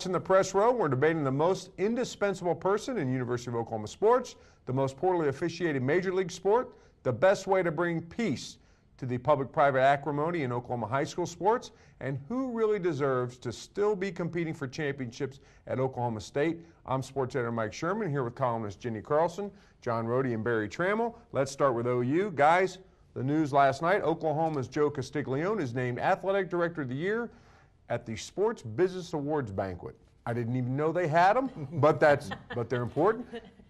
In the press row, we're debating the most indispensable person in University of Oklahoma sports, the most poorly officiated major league sport, the best way to bring peace to the public-private acrimony in Oklahoma high school sports, and who really deserves to still be competing for championships at Oklahoma State. I'm sports editor Mike Sherman, here with columnists Jenny Carlson, John Rohde, and Barry Trammell. Let's start with OU. Guys, the news last night, Oklahoma's Joe Castiglione is named Athletic Director of the Year at the Sports Business Awards banquet. I didn't even know they had them, but they're important.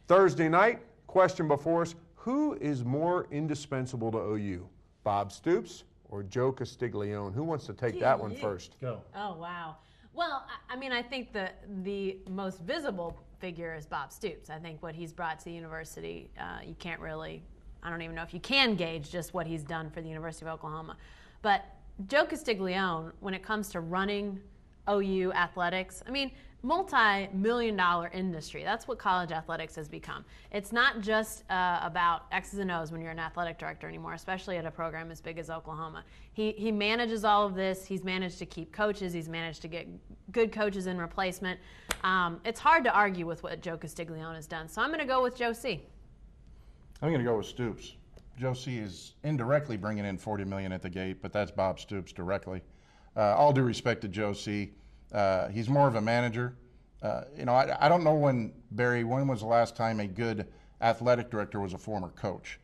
Thursday night, question before us, who is more indispensable to OU? Bob Stoops or Joe Castiglione? Who wants to take that one first? Go. Oh, wow. Well, I mean, I think the most visible figure is Bob Stoops. I think what he's brought to the university, you can't really, I don't even know if you can gauge just what he's done for the University of Oklahoma. But Joe Castiglione, when it comes to running OU athletics, I mean, multi-million-dollar industry. That's what college athletics has become. It's not just about X's and O's when you're an athletic director anymore, especially at a program as big as Oklahoma. He manages all of this. He's managed to keep coaches. He's managed to get good coaches in replacement. It's hard to argue with what Joe Castiglione has done. So I'm going to go with Joe C. I'm going to go with Stoops. Joe C. is indirectly bringing in $40 million at the gate, but that's Bob Stoops directly. All due respect to Joe C., he's more of a manager. I don't know when was the last time a good athletic director was a former coach?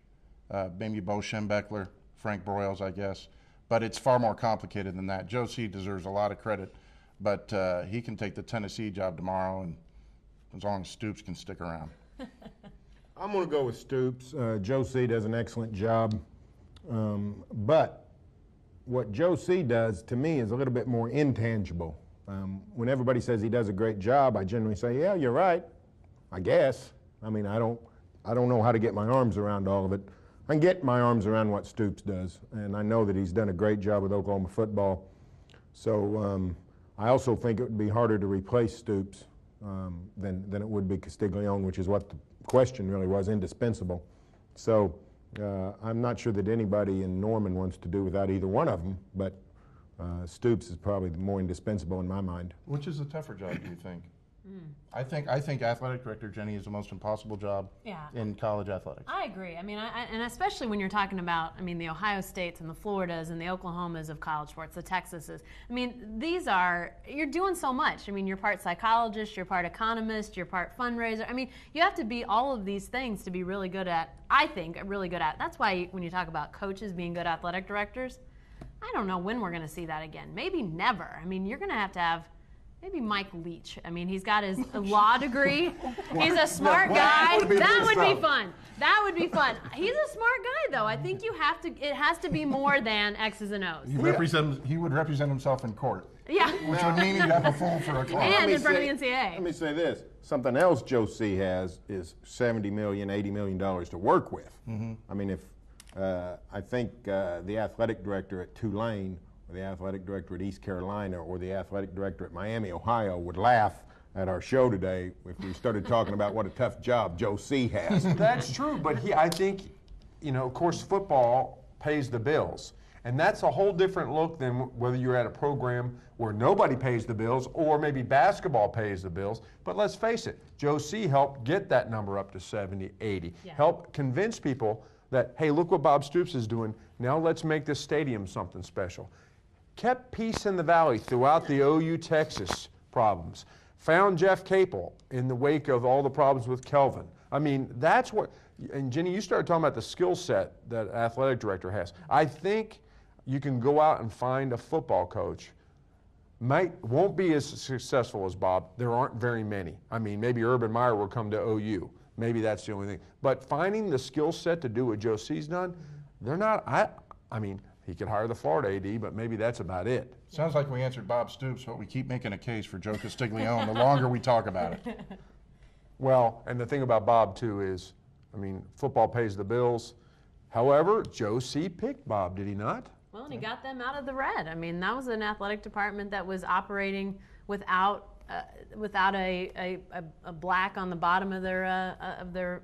Maybe Bo Schembechler, Frank Broyles, I guess. But it's far more complicated than that. Joe C. deserves a lot of credit, but he can take the Tennessee job tomorrow, and as long as Stoops can stick around. I'm going to go with Stoops. Joe C. does an excellent job. But what Joe C. does, to me, is a little bit more intangible. When everybody says he does a great job, I generally say, yeah, you're right, I guess. I mean, I don't know how to get my arms around all of it. I can get my arms around what Stoops does, and I know that he's done a great job with Oklahoma football. So I also think it would be harder to replace Stoops than it would be Castiglione, which is what the question really was, indispensable. So I'm not sure that anybody in Norman wants to do without either one of them, but Stoops is probably the more indispensable in my mind. Which is the tougher job, do you think? I think athletic director, Jenny, is the most impossible job in college athletics. I agree. I mean, and especially when you're talking about, I mean, the Ohio States and the Floridas and the Oklahomas of college sports, the Texases. I mean, you're doing so much. I mean, you're part psychologist, you're part economist, you're part fundraiser. I mean, you have to be all of these things to be really good at, I think, really good at. That's why when you talk about coaches being good athletic directors, I don't know when we're going to see that again. Maybe never. I mean, you're going to have maybe Mike Leach. I mean, he's got his law degree. He's a smart guy. That would be fun. That would be fun. He's a smart guy, though. I think it has to be more than X's and O's. He would represent himself in court. Yeah. Which would mean he'd have a fool for a client. And in front of the NCAA. Let me say this. Something else Joe C. has is $70 million, $80 million to work with. Mm-hmm. I mean, I think the athletic director at Tulane, or the athletic director at East Carolina, or the athletic director at Miami, Ohio, would laugh at our show today if we started talking about what a tough job Joe C. has. That's true, but I think, of course, football pays the bills. And that's a whole different look than whether you're at a program where nobody pays the bills or maybe basketball pays the bills. But let's face it, Joe C. helped get that number up to 70, 80. Yeah. Helped convince people that, hey, look what Bob Stoops is doing. Now let's make this stadium something special. Kept peace in the valley throughout the OU Texas problems. Found Jeff Capel in the wake of all the problems with Kelvin. I mean, that's what, and Jenny, you started talking about the skill set that athletic director has. I think you can go out and find a football coach. Won't be as successful as Bob. There aren't very many. I mean, maybe Urban Meyer will come to OU. Maybe that's the only thing. But finding the skill set to do what Joe C's done, they're not, I mean, he could hire the Florida AD, but maybe that's about it. Sounds like we answered Bob Stoops, but we keep making a case for Joe Castiglione the longer we talk about it. Well, and the thing about Bob, too, is, I mean, football pays the bills. However, Joe C. picked Bob, did he not? Well, and he got them out of the red. I mean, that was an athletic department that was operating without a black on the bottom of their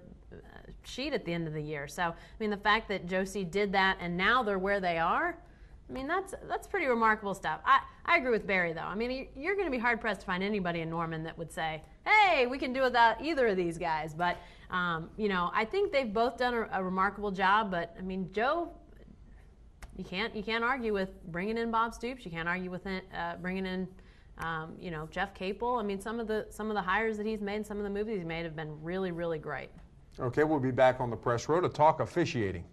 sheet at the end of the year. So, I mean, the fact that Joe C. did that and now they're where they are, I mean, that's pretty remarkable stuff. I agree with Barry, though. I mean, you're going to be hard-pressed to find anybody in Norman that would say, hey, we can do without either of these guys. But, I think they've both done a remarkable job. But, I mean, Joe, you can't argue with bringing in Bob Stoops. You can't argue with bringing in, Jeff Capel. I mean, some of the hires that he's made, some of the moves he's made have been really, really great. Okay, we'll be back on the press row to talk officiating.